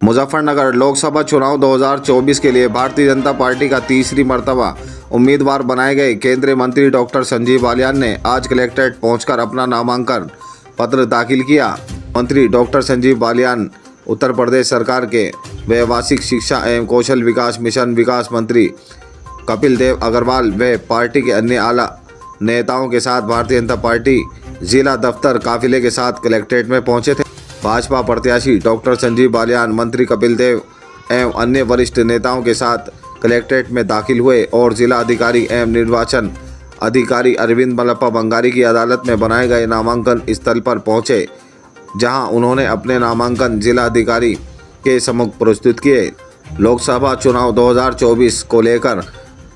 मुजफ्फरनगर लोकसभा चुनाव 2024 के लिए भारतीय जनता पार्टी का तीसरी मर्तबा उम्मीदवार बनाए गए केंद्रीय मंत्री डॉक्टर संजीव बालियान ने आज कलेक्ट्रेट पहुंचकर अपना नामांकन पत्र दाखिल किया। मंत्री डॉक्टर संजीव बालियान उत्तर प्रदेश सरकार के व्यावसायिक शिक्षा एवं कौशल विकास मिशन विकास मंत्री कपिल देव अग्रवाल व पार्टी के अन्य आला नेताओं के साथ भारतीय जनता पार्टी जिला दफ्तर काफिले के साथ कलेक्ट्रेट में पहुंचे थे। भाजपा प्रत्याशी डॉक्टर संजीव बालियान मंत्री कपिल देव एवं अन्य वरिष्ठ नेताओं के साथ कलेक्ट्रेट में दाखिल हुए और जिला अधिकारी एवं निर्वाचन अधिकारी अरविंद मल्लप्पा बंगारी की अदालत में बनाए गए नामांकन स्थल पर पहुंचे, जहां उन्होंने अपने नामांकन जिला अधिकारी के सम्मुख प्रस्तुत किए। लोकसभा चुनाव 2024 को लेकर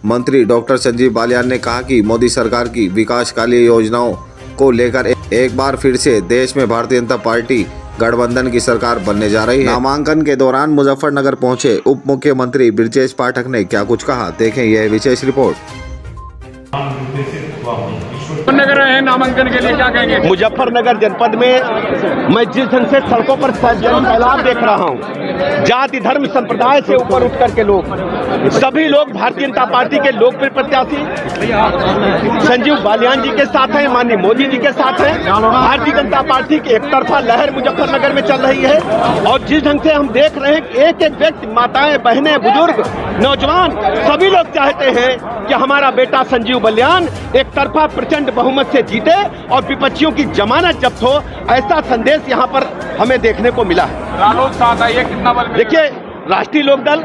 मंत्री डॉक्टर संजीव बालियान ने कहा कि मोदी सरकार की विकासकाली योजनाओं को लेकर एक बार फिर से देश में भारतीय जनता पार्टी गठबंधन की सरकार बनने जा रही है। नामांकन के दौरान मुजफ्फरनगर पहुंचे उप मुख्यमंत्री ब्रजेश पाठक ने क्या कुछ कहा, देखें यह विशेष रिपोर्ट। मुजफ्फरनगर है, नामांकन के लिए क्या कहेंगे? मुजफ्फरनगर जनपद में मैं जिस ढंग से सड़कों पर सैलाब देख रहा हूँ, जाति धर्म संप्रदाय से ऊपर उठ करके सभी लोग भारतीय जनता पार्टी के लोकप्रिय प्रत्याशी संजीव बालियान जी के साथ हैं, माननीय मोदी जी के साथ हैं। भारतीय जनता पार्टी की एक तरफा लहर मुजफ्फरनगर में चल रही है और जिस ढंग से हम देख रहे हैं एक एक व्यक्ति, माताएं, बहनें, बुजुर्ग, नौजवान सभी लोग चाहते हैं कि हमारा बेटा संजीव बालियान एक तरफा प्रचंड बहुमत से जीते और विपक्षियों की जमानत जब्त हो, ऐसा संदेश यहाँ पर हमें देखने को मिला है। रालोद साथ आई है, कितना बल? देखिए, राष्ट्रीय लोकदल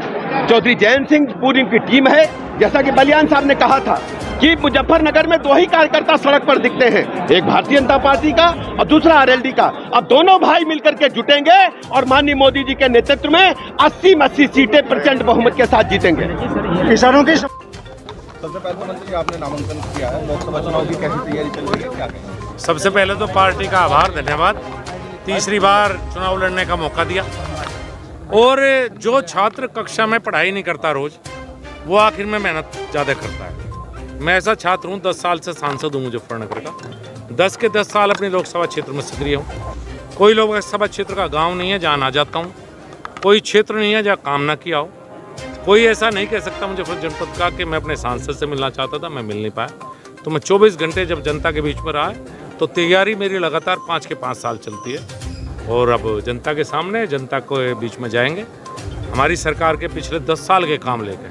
चौधरी जयंत सिंह पूरी उनकी टीम है। जैसा कि बालियान साहब ने कहा था कि मुजफ्फरनगर में दो ही कार्यकर्ता सड़क पर दिखते हैं, एक भारतीय जनता पार्टी का और दूसरा आरएलडी का। अब दोनों भाई मिलकर के जुटेंगे और माननीय मोदी जी के नेतृत्व में 80 सीटें प्रचंड बहुमत के साथ जीतेंगे। किसानों की सबसे पहले तो मंत्री आपने नामांकन किया है, लोकसभा चुनाव की कैसी तैयारी चल रही है, क्या कहेंगे? सबसे पहले तो पार्टी का आभार, धन्यवाद। तीसरी बार चुनाव लड़ने का मौका दिया और जो छात्र कक्षा में पढ़ाई नहीं करता रोज, वो आखिर में मेहनत ज़्यादा करता है। मैं ऐसा छात्र हूँ, 10 साल से सांसद हूँ मुजफ्फरनगर का, 10 के 10 साल अपने लोकसभा क्षेत्र में सक्रिय हूँ। कोई लोकसभा क्षेत्र का गाँव नहीं है जहाँ ना जाता हूँ, कोई क्षेत्र नहीं है जहाँ काम ना किया हो। कोई ऐसा नहीं कह सकता मुजफ्फरनगर जनपद का कि मैं अपने सांसद से मिलना चाहता था, मैं मिल नहीं पाया। तो मैं 24 घंटे जब जनता के बीच में रहा है तो तैयारी मेरी लगातार 5 के 5 साल चलती है और अब जनता के सामने, जनता के बीच में जाएंगे। हमारी सरकार के पिछले 10 साल के काम लेकर,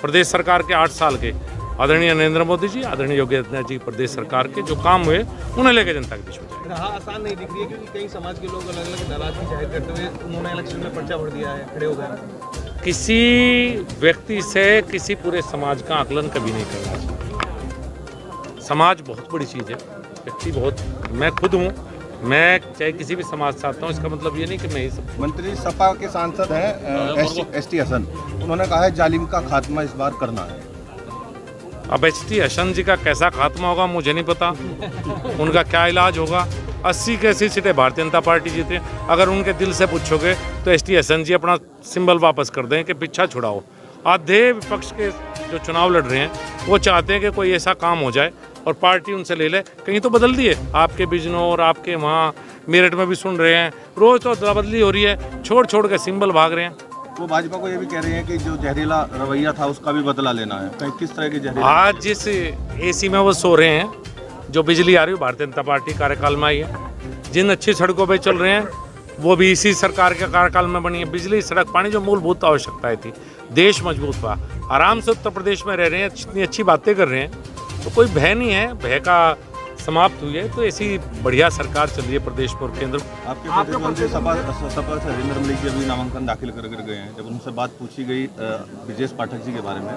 प्रदेश सरकार के 8 साल के, आदरणीय नरेंद्र मोदी जी, आदरणीय योगी आदित्यनाथ जी प्रदेश सरकार के जो काम हुए उन्हें लेकर जनता के बीच में जाएंगे। हाँ, आसान नहीं दिख रही है क्योंकि कई समाज के लोग अलग अलग नाराजगी जाहिर करते हुए उन्होंने इलेक्शन में पर्चा भर दिया है, खड़े हो गए। किसी व्यक्ति से किसी पूरे समाज का आकलन कभी नहीं करना चाहिए। समाज बहुत बड़ी चीज़ है, व्यक्ति बहुत, मैं खुद हूँ, मैं चाहे किसी भी समाज से आता हूँ, इसका मतलब ये नहीं कि मैं ही सब। मंत्री सपा के सांसद हैं एसटी हसन, उन्होंने कहा है जालिम का खात्मा इस बार करना है। अब एसटी हसन जी का कैसा खात्मा होगा मुझे नहीं पता, उनका क्या इलाज होगा। 80 के 80 सीटें भारतीय जनता पार्टी जीते। अगर उनके दिल से पूछोगे तो एसटी हसन जी अपना सिंबल वापस कर दें कि पीछा छुड़ाओ। आधे विपक्ष के जो चुनाव लड़ रहे हैं वो चाहते हैं कि कोई ऐसा काम हो जाए और पार्टी उनसे ले ले। कहीं तो बदल दिए, आपके बिजनौर, आपके वहाँ मेरठ में भी सुन रहे हैं, रोज़ तो अदला बदली हो रही है, छोड़ छोड़ के सिंबल भाग रहे हैं। वो भाजपा को ये भी कह रहे हैं कि जो जहरीला रवैया था उसका भी बदला लेना है। कहीं किस तरह की जहरीला? आज जिस एसी में वो सो रहे हैं, जो बिजली आ रही है भारतीय जनता पार्टी कार्यकाल में आई है, जिन अच्छी सड़कों पे चल रहे हैं वो भी इसी सरकार के कार्यकाल में बनी है। बिजली, सड़क, पानी जो मूलभूत आवश्यकताएं थी, देश मजबूत हुआ। आराम से उत्तर प्रदेश में रह रहे हैं, इतनी अच्छी बातें कर रहे हैं, तो कोई भय नहीं है, भय का समाप्त हुई है। तो ऐसी बढ़िया सरकार चल रही है प्रदेश पर केंद्र। आपके प्रतिद्वंदी सपा से हरिंदर मलिक जी अभी नामांकन दाखिल कर गए हैं। जब उनसे बात पूछी गई ब्रजेश पाठक जी के बारे में,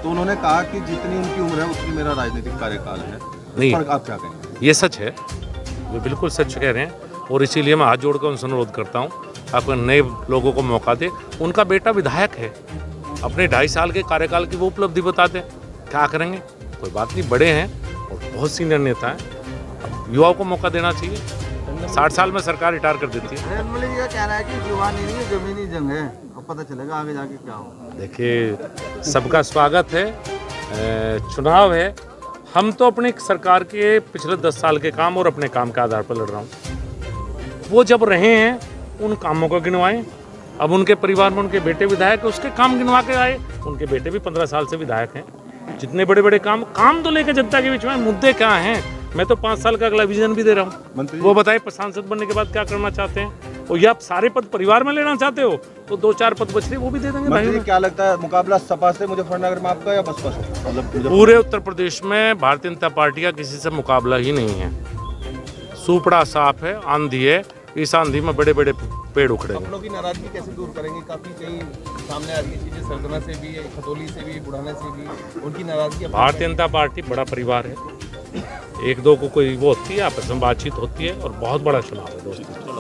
तो उन्होंने कहा कि जितनी उनकी उम्र है उतनी मेरा राजनीतिक कार्यकाल है। नहीं, आप क्या कहेंगे? ये सच है, वे बिल्कुल सच कह रहे हैं और इसीलिए मैं हाथ जोड़कर उनसे अनुरोध करता हूँ, आप नए लोगों को मौका दे। उनका बेटा विधायक है, अपने 2.5 साल के कार्यकाल की वो उपलब्धि बता दें, क्या करेंगे? कोई बात नहीं, बड़े हैं और बहुत सीनियर नेता हैं, युवाओं को मौका देना चाहिए। 60 साल में सरकार रिटायर कर देती है। मलिक का कहना है कि जुबानी नहीं है, जमीनी जंग है, अब पता चलेगा आगे जाके क्या होगा। देखिए, सबका स्वागत है, चुनाव है। हम तो अपनी सरकार के पिछले 10 साल के काम और अपने काम के आधार पर लड़ रहा हूँ। वो जब रहे हैं उन कामों को गिनवाएं, अब उनके परिवार में उनके बेटे विधायक है, उसके काम गिनवा के आए। उनके बेटे भी 15 साल से विधायक हैं। जितने बड़े बड़े काम तो लेके जनता के बीच में, मुद्दे क्या हैं? मैं तो 5 साल का अगला विजन भी दे रहा हूँ। वो बताए सांसद बनने के बाद क्या करना चाहते हैं, और या आप सारे पद परिवार में लेना चाहते हो तो 2-4 पद बच रहे वो भी दे देंगे भाई। क्या लगता है मुकाबला सपा से मुजफ्फरनगर में आपका या बसपा से? मतलब पूरे उत्तर प्रदेश में भारतीय जनता पार्टी का किसी से मुकाबला ही नहीं है। सुपड़ा साफ है, आंधी है, इस आंधी में बड़े बड़े पेड़ उखड़ेंगे। लोगों की नाराजगी कैसे दूर करेंगे? काफी कई सामने आ रही है चीजें, सरदना से भी, खतौली से भी, बुढ़ाना से भी, उनकी नाराजगी। भारतीय जनता पार्टी बड़ा परिवार है, 1-2 को कोई वो होती है, आपस में बातचीत होती है, और बहुत बड़ा चुनाव है दोस्तों।